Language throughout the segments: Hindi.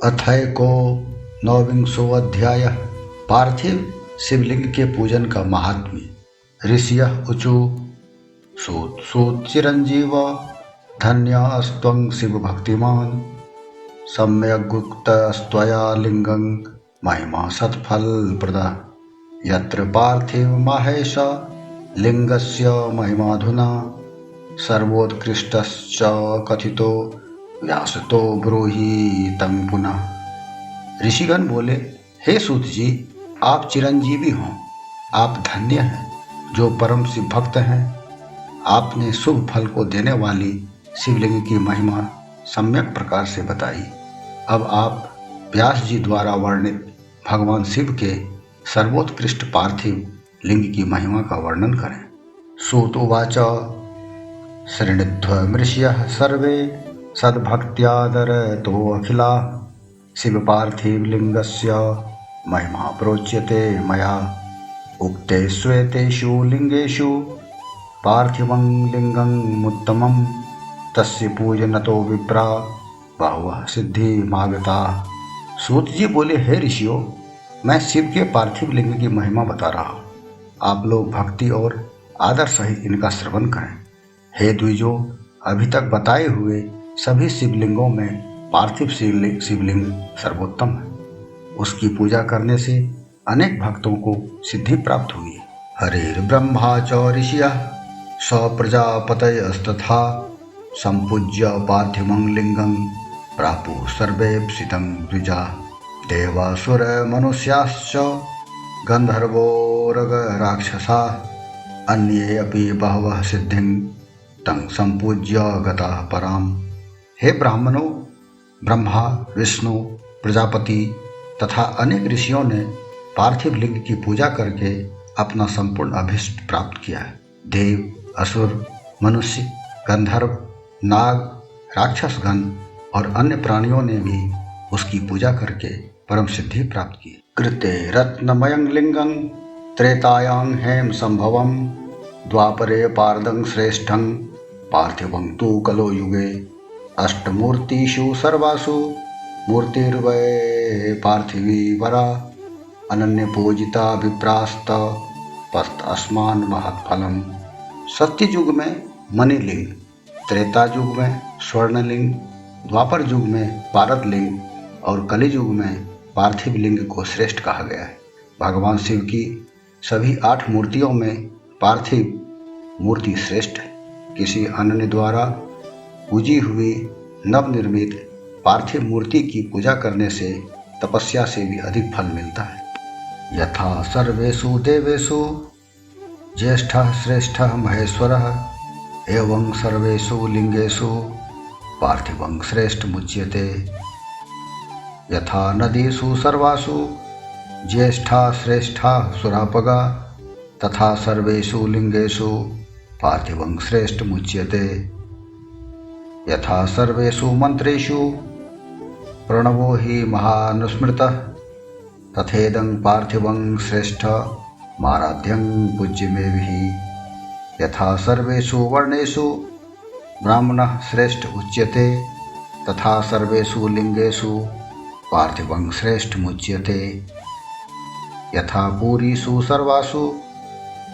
अथैको नवविंशोऽध्यायः। पार्थिव शिवलिंग के पूजन का महात्म्य। ऋषियः ऊचु सूत चिरंजीव धन्यस्त्वं शिव भक्तिमान् सम्यग्गुक्तस्त्वया लिंगं महिमा सत्फलप्रदा। यत्र पार्थिव माहेश लिंगस्य महिमाधुना सर्वोत्कृष्टश्च कथितो व्यासतो ब्रूहि तं पुनः। ऋषिगण बोले, हे सूत जी, आप चिरंजीवी हों, आप धन्य हैं जो परम शिव भक्त हैं। आपने शुभ फल को देने वाली शिवलिंग की महिमा सम्यक प्रकार से बताई। अब आप व्यास जी द्वारा वर्णित भगवान शिव के सर्वोत्कृष्ट पार्थिव लिंग की महिमा का वर्णन करें। सूत उवाच शृणुध्वमृषयः सर्वे सद्भक्त्यादरतो अखिला शिव पार्थिव लिंगस्य महिमा प्रोच्यते मया उक्ते श्वेतेषु लिंगेषु पार्थिवं लिंगमुत्तमं तस्य पूजनतो विप्रा बहवः सिद्धिमागता। सूत जी बोले, हे ऋषियों, मैं शिव के पार्थिव लिंग की महिमा बता रहा हूँ। आप लोग भक्ति और आदर सहित इनका श्रवण करें। हे द्विजों, अभी तक बताए हुए सभी शिवलिंगों में पार्थिव शिवलिंग सर्वोत्तम है। उसकी पूजा करने से अनेक भक्तों को सिद्धि प्राप्त हुई है। हरिर् ब्रह्मा च ऋषियः स प्रजापतयस्तथा संपूज्य पार्थिवं लिंगं प्रापुः सर्वेप्सितं द्विजा देवासुर मनुष्याश्च गंधर्वोरगराक्षसा अन्ये अपि बहवः सिद्धिं तं संपूज्य गताः पराम्। हे ब्राह्मणों, ब्रह्मा, विष्णु, प्रजापति तथा अनेक ऋषियों ने पार्थिव लिंग की पूजा करके अपना संपूर्ण अभीष्ट प्राप्त किया है। देव, असुर, मनुष्य, गंधर्व, नाग, राक्षसगण और अन्य प्राणियों ने भी उसकी पूजा करके परम सिद्धि प्राप्त की। कृते रत्नमयं लिंगं त्रेतायां हेम संभवं द्वापरे पारदं श्रेष्ठं पार्थिवं तु कलो युगे अष्टमूर्तिषु सर्वासु मूर्तिर्वै पार्थिवी वरा अनन्य पूजिता विप्रास्त पस्त अस्मान महत्फलम। सत्य युग में मणिलिंग, त्रेता युग में स्वर्णलिंग, द्वापर युग में पारद लिंग और कलि युग में पार्थिव लिंग को श्रेष्ठ कहा गया है। भगवान शिव की सभी 8 मूर्तियों में पार्थिव मूर्ति श्रेष्ठ है। किसी अन्य द्वारा पूजी हुई नवनिर्मित पार्थिव मूर्ति की पूजा करने से तपस्या से भी अधिक फल मिलता है। यथा सर्वेषु देवेषु ज्येष्ठः श्रेष्ठः महेश्वरः एवं सर्वेषु लिंगेषु पार्थिवं श्रेष्ठमुच्यते। यथा नदीषु सर्वासु ज्येष्ठा श्रेष्ठा सुरापगा तथा सर्वेषु लिंगेषु पार्थिवं श्रेष्ठमुच्यते। यथा सर्वेषु मंत्रेषु प्रणवो हि महानुस्मृतः तथेदं पार्थिवं श्रेष्ठमाराध्यं पूज्यमेभिः। यथा सर्वेषु वर्णेषु ब्राह्मणः श्रेष्ठ उच्यते तथा सर्वेषु लिंगेषु पार्थिवं श्रेष्ठमुच्यते। यथा पुरीषु सर्वासु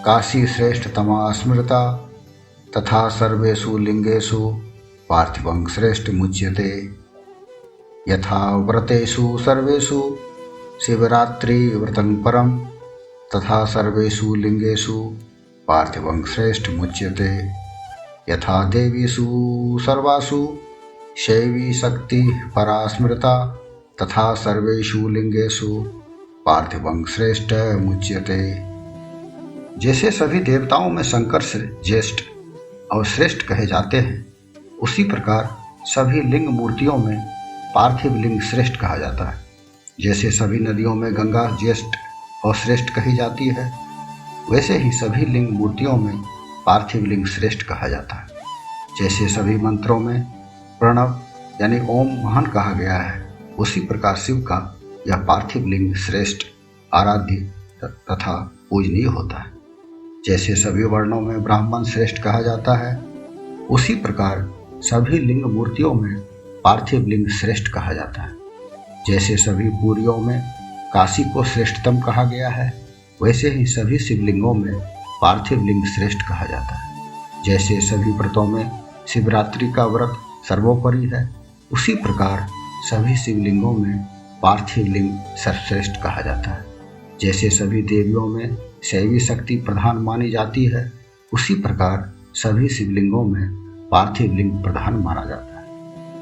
काशी श्रेष्ठतमा स्मृता तथा सर्वेषु लिंगेषु पार्थिवं श्रेष्ठमुच्यते। यथा व्रतेषु सर्वेषु शिवरात्रिव्रतं परं तथा सर्वेषु लिंगेषु पार्थिवं श्रेष्ठमुच्यते। यथा देवीषु सर्वासु शैवी शक्ति परा स्मृता तथा सर्वेषु लिंगेषु पार्थिवं श्रेष्ठमुच्यते। जैसे सभी देवताओं में शंकर ज्येष्ठ और श्रेष्ठ कहे जाते हैं, उसी प्रकार सभी लिंग मूर्तियों में पार्थिव लिंग श्रेष्ठ कहा जाता है। जैसे सभी नदियों में गंगा ज्येष्ठ और श्रेष्ठ कही जाती है, वैसे ही सभी लिंग मूर्तियों में पार्थिव लिंग श्रेष्ठ कहा जाता है। जैसे सभी मंत्रों में प्रणव यानी ओम महान कहा गया है, उसी प्रकार शिव का यह पार्थिव लिंग श्रेष्ठ, आराध्य तथा पूजनीय होता है। जैसे सभी वर्णों में ब्राह्मण श्रेष्ठ कहा जाता है, उसी प्रकार सभी लिंग मूर्तियों में पार्थिव लिंग श्रेष्ठ कहा जाता है। जैसे सभी पुरियों में काशी को श्रेष्ठतम कहा गया है, वैसे ही सभी शिवलिंगों में पार्थिव लिंग श्रेष्ठ कहा जाता है। जैसे सभी व्रतों में शिवरात्रि का व्रत सर्वोपरि है, उसी प्रकार सभी शिवलिंगों में पार्थिव लिंग सर्वश्रेष्ठ कहा जाता है। जैसे सभी देवियों में शैवी शक्ति प्रधान मानी जाती है, उसी प्रकार सभी शिवलिंगों में पार्थिव लिंग प्रधान माना जाता है।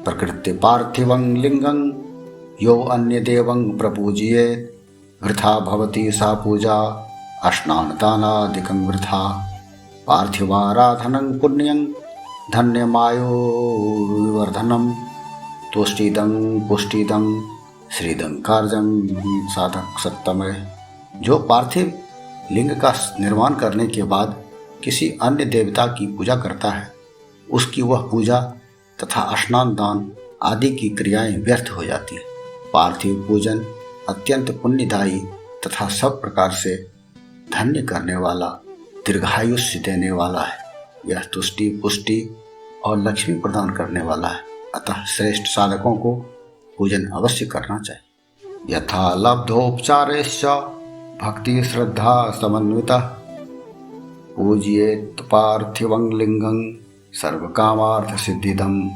प्रकृति पार्थिवं लिंगं यो अन्य देवं प्रपूजयेत् वृथा भवति सा पूजा स्नानदानादिकं वृथा पार्थिवाराधनं पुण्यं धन्यमायुर्विवर्धनं तुष्टिदं पुष्टिदं श्रीदं कार्जं साधक सत्तमय। जो पार्थिव लिंग का निर्माण करने के बाद किसी अन्य देवता की पूजा करता है, उसकी वह पूजा तथा स्नान दान आदि की क्रियाएं व्यर्थ हो जाती है। पार्थिव पूजन अत्यंत पुण्यदायी तथा सब प्रकार से धन्य करने वाला, दीर्घायुष्य देने वाला है। यह तुष्टि पुष्टि और लक्ष्मी प्रदान करने वाला है। अतः श्रेष्ठ साधकों को पूजन अवश्य करना चाहिए। यथा लब्धोपचारेश्च भक्ति श्रद्धा समन्वितः पूजयेत् पार्थिवं लिंगं सर्वकामार्थ सिद्धिदम्।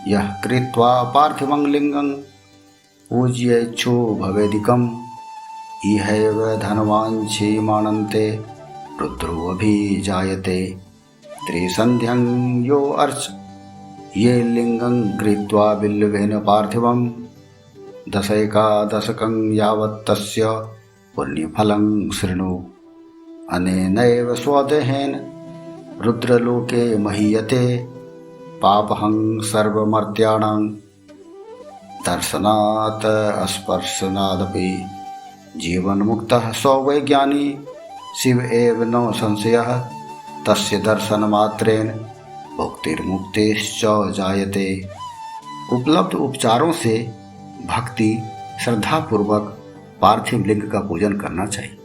यः कृत्वा पार्थिवं लिंगं पूजयेच्छो भवेदिकम् इहैव धनवाञ्छीमानन्ते रुद्रोऽभिजायते। त्रिसन्ध्यं यो अर्च ये लिंगं कृत्वा बिल्वेन पार्थिवं दशैकादशकं यावत् तस्य पुण्यफलं शृणु। अनेनैव स्वदेहेन रुद्रलोके महीयते पापहं सर्वमर्त्याणां दर्शनात् स्पर्शनादपि जीवन्मुक्तः स वै ज्ञानी शिव एव न संशयः तस्य दर्शनमात्रेण भुक्तिर्मुक्तिश्च जायते। उपलब्ध उपचारों से भक्ति श्रद्धापूर्वक पार्थिव लिंग का पूजन करना चाहिए।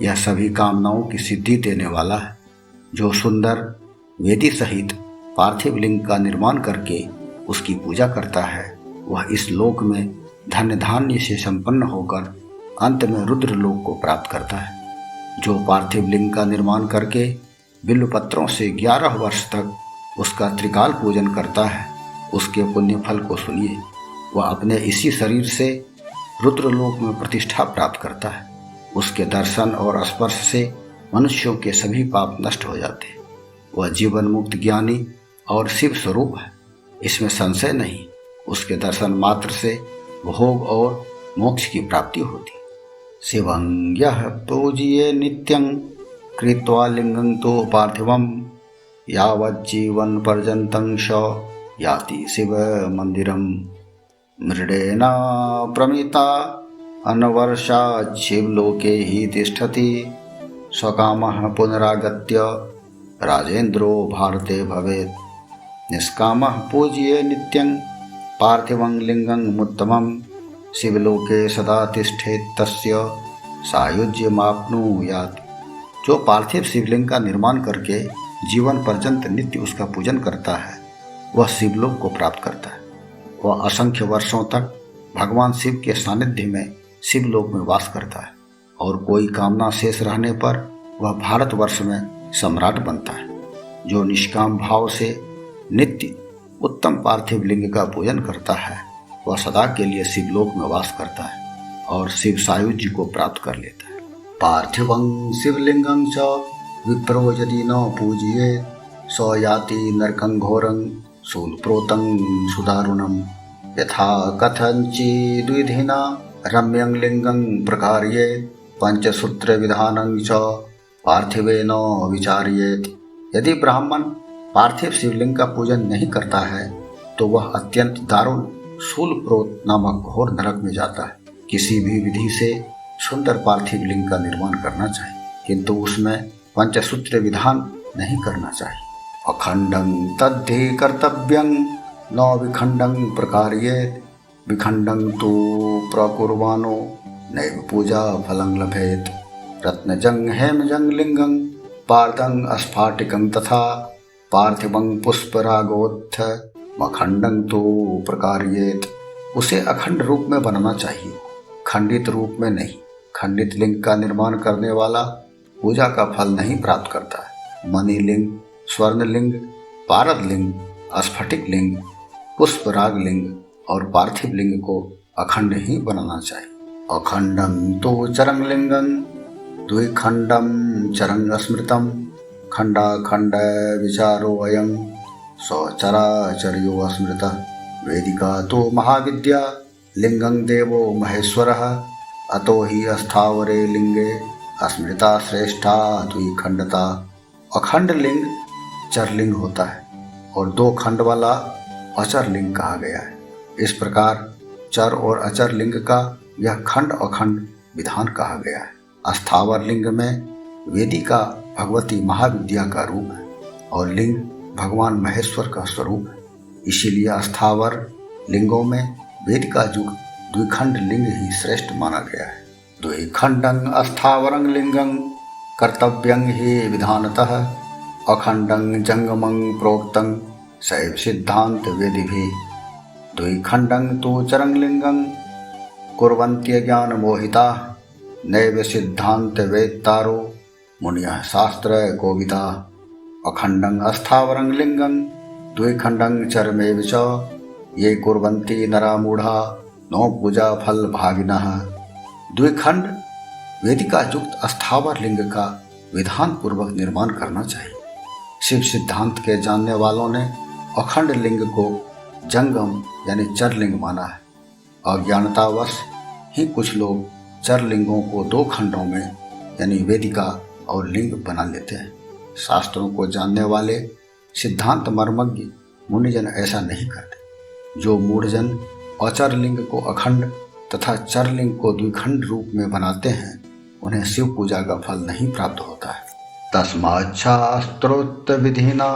यह सभी कामनाओं की सिद्धि देने वाला है। जो सुंदर वेदी सहित पार्थिव लिंग का निर्माण करके उसकी पूजा करता है, वह इस लोक में धन्य धान्य से संपन्न होकर अंत में रुद्र लोक को प्राप्त करता है। जो पार्थिव लिंग का निर्माण करके बिल्व पत्रों से 11 वर्ष तक उसका त्रिकाल पूजन करता है, उसके पुण्य फल को सुनिए। वह अपने इसी शरीर से रुद्रलोक में प्रतिष्ठा प्राप्त करता है। उसके दर्शन और स्पर्श से मनुष्यों के सभी पाप नष्ट हो जाते हैं। वह जीवन मुक्त ज्ञानी और शिव स्वरूप है, इसमें संशय नहीं। उसके दर्शन मात्र से भोग और मोक्ष की प्राप्ति होती। शिवं यः पूजये नित्यं कृत्वा लिंगं तो पार्थिवं यावज्जीवन पर्यन्तं स याति शिव मंदिरम। मृडेना प्रमिता अनवर्षा शिवलोके हि तिष्ठति स्वकामः पुनरागत्य राजेन्द्रो भारते भवेत्। निष्कामः पूज्ये नित्यं पार्थिवं लिंगं उत्तमं शिवलोके सदा तिष्ठेत् तस्य सायुज्यमाप्नुयात्। जो पार्थिव शिवलिंग का निर्माण करके जीवन पर्यंत नित्य उसका पूजन करता है, वह शिवलोक को प्राप्त करता है। वह असंख्य वर्षों तक भगवान शिव के सानिध्य में शिवलोक में वास करता है और कोई कामना शेष रहने पर वह भारतवर्ष में सम्राट बनता है। जो निष्काम भाव से नित्य उत्तम पार्थिव लिंग का पूजन करता है, वह सदा के लिए शिवलोक में वास करता है और शिव सायुज्य को प्राप्त कर लेता है। पार्थिवं शिवलिंगं च विप्रो यदि न पूजयेत् स याति नरकं घोरं शूलप्रोतं सुदारुणम्। यथा कथञ्चिद्विधिना रम्यं लिंगं प्रकार्येत् पंचसूत्र विधानं च पार्थिवेन विचार्येत्। यदि ब्राह्मण पार्थिव शिवलिंग का पूजन नहीं करता है तो वह अत्यंत दारुण शूलप्रोत नामक घोर नरक में जाता है। किसी भी विधि से सुंदर पार्थिव लिंग का निर्माण करना चाहिए, किंतु उसमें पंचसूत्र विधान नहीं करना चाहिए। अखंडं तद्धि कर्तव्यं न विखंडं प्रकार्येत् विखंडं तु प्रकुर्वाणो नैव पूजा फलं लभेत्। रत्नजं हेमजं लिंगं पार्दं स्फाटिकं तथा पार्थिवं पुष्परागोत्थ मखंडं तु प्रकार्येत्। उसे अखंड रूप में बनाना चाहिए, खंडित रूप में नहीं। खंडित लिंग का निर्माण करने वाला पूजा का फल नहीं प्राप्त करता है। मणिलिंग, स्वर्णलिंग, पारद लिंग, स्फटिक लिंग, पुष्पराग लिंग और पार्थिव लिंग को अखंड ही बनाना चाहिए। अखंडं तो चरंग लिंगं द्विखंडं चरंग स्मृतम खंडाखंड विचारो अयं सचराचर्यो स्मृत। वेदिका तो महाविद्या लिंगं देवो महेश्वरः अतो ही अस्थावरे लिंगे स्मृता श्रेष्ठा द्विखंडता। अखंड लिंग चरलिंग होता है और दो खंड वाला अचर लिंग कहा गया है। इस प्रकार चर और अचर लिंग का यह खंड अखंड विधान कहा गया है। अस्थावर लिंग में वेदिका भगवती महाविद्या का रूप है और लिंग भगवान महेश्वर का स्वरूप है। इसीलिए अस्थावर लिंगों में वेदिका युग द्विखंड लिंग ही श्रेष्ठ माना गया है। द्विखंडं अस्थावरं लिंगं कर्तव्यं हि विधानतः अखंडं जंगमं प्रोक्तं शैव सिद्धांत वेदिभिः। द्विखंडं तु चरं लिंगं कुर्वन्त्य ज्ञान मोहिता नैव सिद्धांत वेत्तारो मुनियः शास्त्र कोविदा। अखंडं अस्थावरं लिंगं द्विखंडं चरमेव च ये कुर्वन्ति नरा मूढ़ा नो पूजा फल भागिनः। द्विखंड वेदिका युक्त अस्थावर लिंग का विधान पूर्वक निर्माण करना चाहिए। शिव सिद्धांत के जानने वालों ने अखंड लिंग को जंगम यानी चरलिंग माना है। अज्ञानतावश ही कुछ लोग चरलिंगों को दो खंडों में यानी वेदिका और लिंग बना लेते हैं। शास्त्रों को जानने वाले सिद्धांत मर्मज्ञ मुनिजन ऐसा नहीं करते। जो मूढ़जन अचर लिंग को अखंड तथा चरलिंग को द्विखंड रूप में बनाते हैं उन्हें शिव पूजा का फल नहीं प्राप्त होता है। तस्मात् शास्त्रोक्त विधिना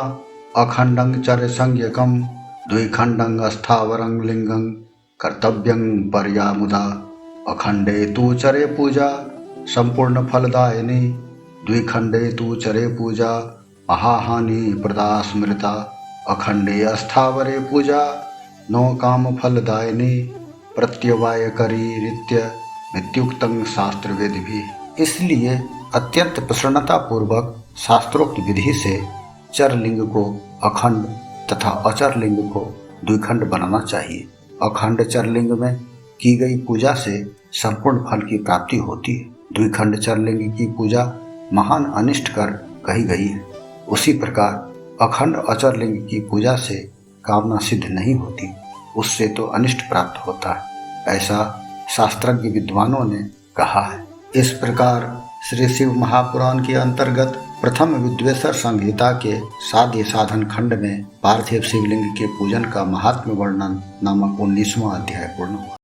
अखंडं चर संज्ञकं द्विखंडं अस्थावरं लिंगं कर्तव्यं पर्यामुदा। अखंडे तु चरे पूजा संपूर्ण फलदायिनी द्विखंडे तु चरे पूजा महाहानि प्रदा स्मृता। अखंडे अस्थावरे पूजा नो काम फलदायिनी प्रत्यवाय करी रित्य मित्युक्तं शास्त्र वेद भी। इसलिए अत्यंत प्रसन्नता पूर्वक शास्त्रोक्त विधि से चरलिंग को अखंड तथा अचर लिंग को द्विखंड बनाना चाहिए। अखंड चरलिंग में की गई पूजा से संपूर्ण फल की प्राप्ति होती है। द्विखंड चरलिंग की पूजा महान अनिष्ट कर कही गई है। उसी प्रकार अखंड अचर लिंग की पूजा से कामना सिद्ध नहीं होती, उससे तो अनिष्ट प्राप्त होता है, ऐसा शास्त्रज्ञ विद्वानों ने कहा है। इस प्रकार श्री शिव महापुराण के अंतर्गत प्रथम विद्वेश्वर संहिता के साध्य साधन खंड में पार्थिव शिवलिंग के पूजन का महात्म्य वर्णन नामक 19वां अध्याय पूर्ण हुआ।